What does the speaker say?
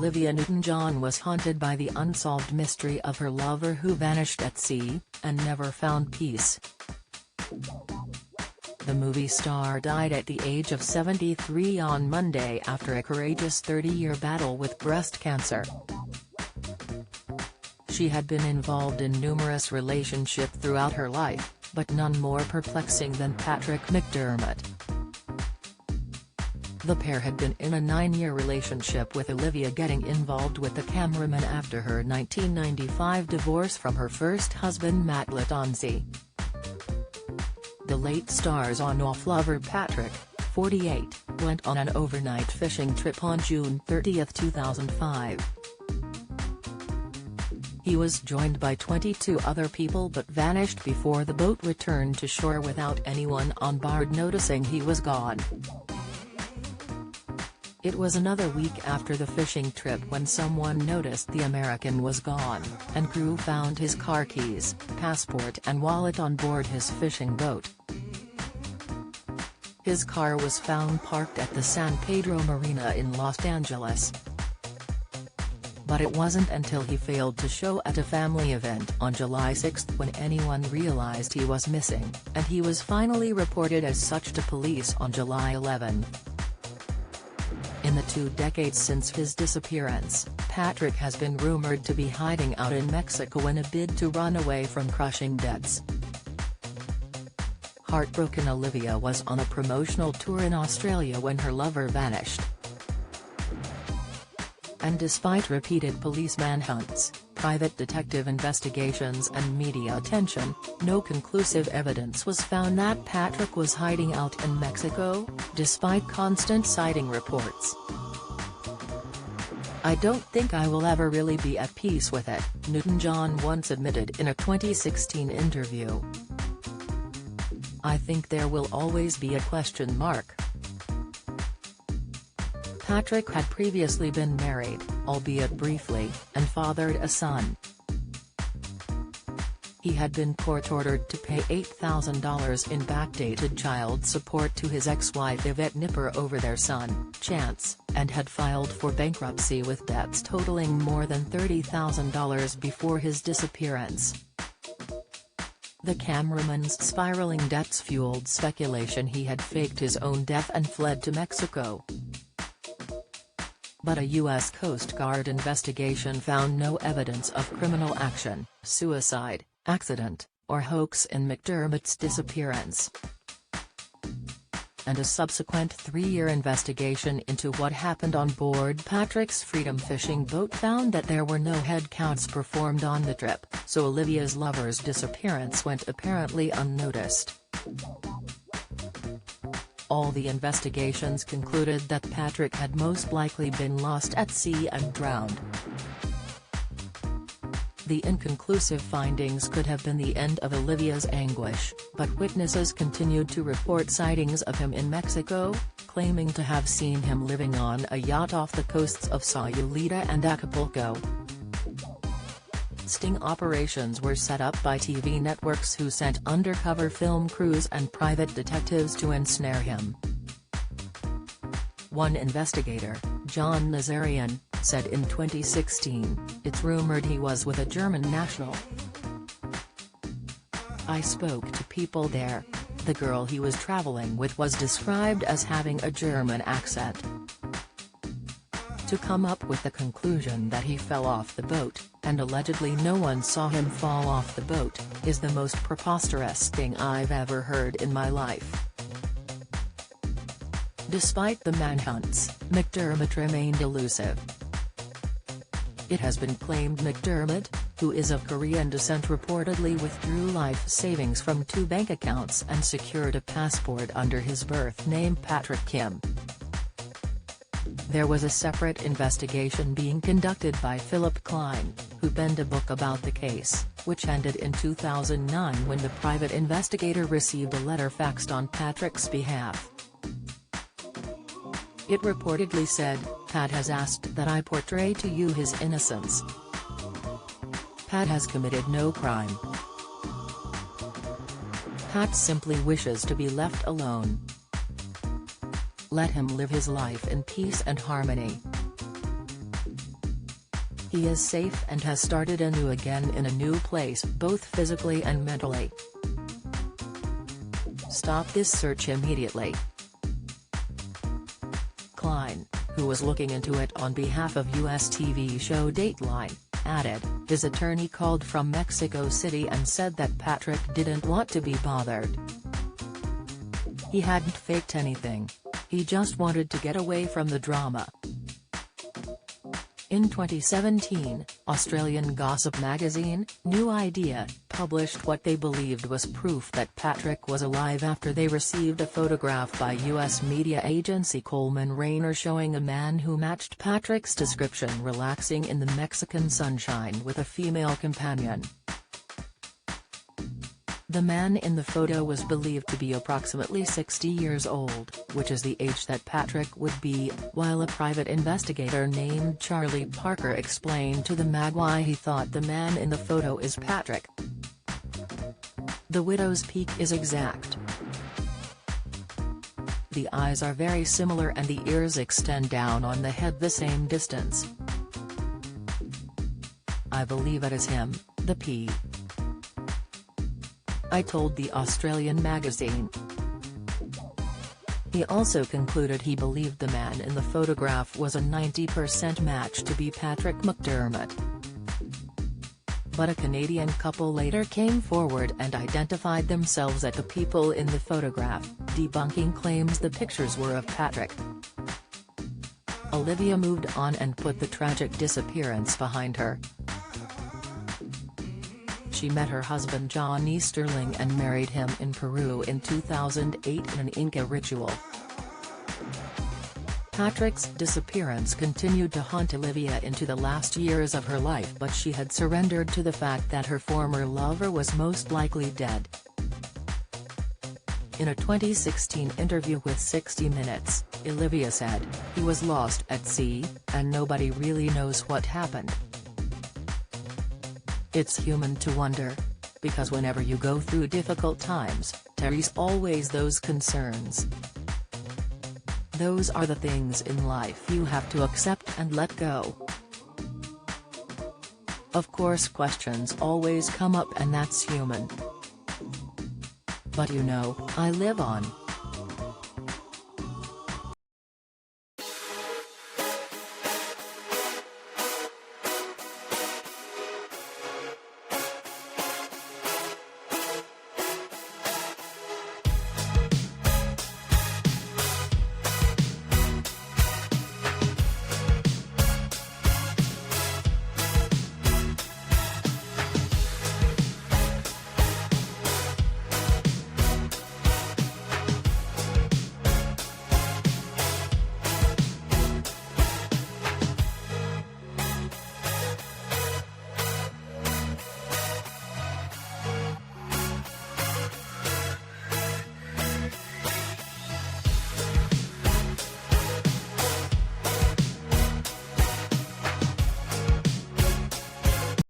Olivia Newton-John was haunted by the unsolved mystery of her lover who vanished at sea, and never found peace. The movie star died at the age of 73 on Monday after a courageous 30-year battle with breast cancer. She had been involved in numerous relationships throughout her life, but none more perplexing than Patrick McDermott. The pair had been in a 9-year relationship, with Olivia getting involved with the cameraman after her 1995 divorce from her first husband Matt Latanzi. The late star's on-off lover Patrick, 48, went on an overnight fishing trip on June 30, 2005. He was joined by 22 other people but vanished before the boat returned to shore without anyone on board noticing he was gone. It was another week after the fishing trip when someone noticed the American was gone, and crew found his car keys, passport and wallet on board his fishing boat. His car was found parked at the San Pedro Marina in Los Angeles. But it wasn't until he failed to show at a family event on July 6 when anyone realized he was missing, and he was finally reported as such to police on July 11. In the 2 decades since his disappearance, Patrick has been rumored to be hiding out in Mexico in a bid to run away from crushing debts. Heartbroken Olivia was on a promotional tour in Australia when her lover vanished. And despite repeated police manhunts, private detective investigations and media attention, no conclusive evidence was found that Patrick was hiding out in Mexico, despite constant sighting reports. "I don't think I will ever really be at peace with it," Newton-John once admitted in a 2016 interview. "I think there will always be a question mark." Patrick had previously been married, albeit briefly, and fathered a son. He had been court-ordered to pay $8,000 in backdated child support to his ex-wife Yvette Nipper over their son, Chance, and had filed for bankruptcy with debts totaling more than $30,000 before his disappearance. The cameraman's spiraling debts fueled speculation he had faked his own death and fled to Mexico. But a U.S. Coast Guard investigation found no evidence of criminal action, suicide, accident, or hoax in McDermott's disappearance. And a subsequent 3-year investigation into what happened on board Patrick's Freedom fishing boat found that there were no head counts performed on the trip, so Olivia's lover's disappearance went apparently unnoticed. All the investigations concluded that Patrick had most likely been lost at sea and drowned. The inconclusive findings could have been the end of Olivia's anguish, but witnesses continued to report sightings of him in Mexico, claiming to have seen him living on a yacht off the coasts of Sayulita and Acapulco. Sting operations were set up by TV networks who sent undercover film crews and private detectives to ensnare him. One investigator, John Nazarian, said in 2016, "It's rumored he was with a German national. I spoke to people there. The girl he was traveling with was described as having a German accent." To come up with the conclusion that he fell off the boat, and allegedly no one saw him fall off the boat, is the most preposterous thing I've ever heard in my life. Despite the manhunts, McDermott remained elusive. It has been claimed McDermott, who is of Korean descent, reportedly withdrew life savings from 2 bank accounts and secured a passport under his birth name Patrick Kim. There was a separate investigation being conducted by Philip Klein, who penned a book about the case, which ended in 2009 when the private investigator received a letter faxed on Patrick's behalf. It reportedly said, "Pat has asked that I portray to you his innocence. Pat has committed no crime. Pat simply wishes to be left alone. Let him live his life in peace and harmony." He is safe and has started anew again in a new place both physically and mentally. Stop this search immediately. Klein, who was looking into it on behalf of U.S. TV show Dateline, added, his attorney called from Mexico City and said that Patrick didn't want to be bothered. He hadn't faked anything. He just wanted to get away from the drama. In 2017, Australian gossip magazine, New Idea, published what they believed was proof that Patrick was alive after they received a photograph by U.S. media agency Coleman Rayner showing a man who matched Patrick's description relaxing in the Mexican sunshine with a female companion. The man in the photo was believed to be approximately 60 years old, which is the age that Patrick would be, while a private investigator named Charlie Parker explained to the mag why he thought the man in the photo is Patrick. The widow's peak is exact. The eyes are very similar and the ears extend down on the head the same distance. I believe it is him, the P. I told the Australian magazine. He also concluded he believed the man in the photograph was a 90% match to be Patrick McDermott. But a Canadian couple later came forward and identified themselves as the people in the photograph, debunking claims the pictures were of Patrick. Olivia moved on and put the tragic disappearance behind her. She met her husband John Easterling and married him in Peru in 2008 in an Inca ritual. Patrick's disappearance continued to haunt Olivia into the last years of her life, but she had surrendered to the fact that her former lover was most likely dead. In a 2016 interview with 60 Minutes, Olivia said, "He was lost at sea, and nobody really knows what happened. It's human to wonder. Because whenever you go through difficult times, there's always those concerns. Those are the things in life you have to accept and let go. Of course questions always come up and that's human. But you know, I live on."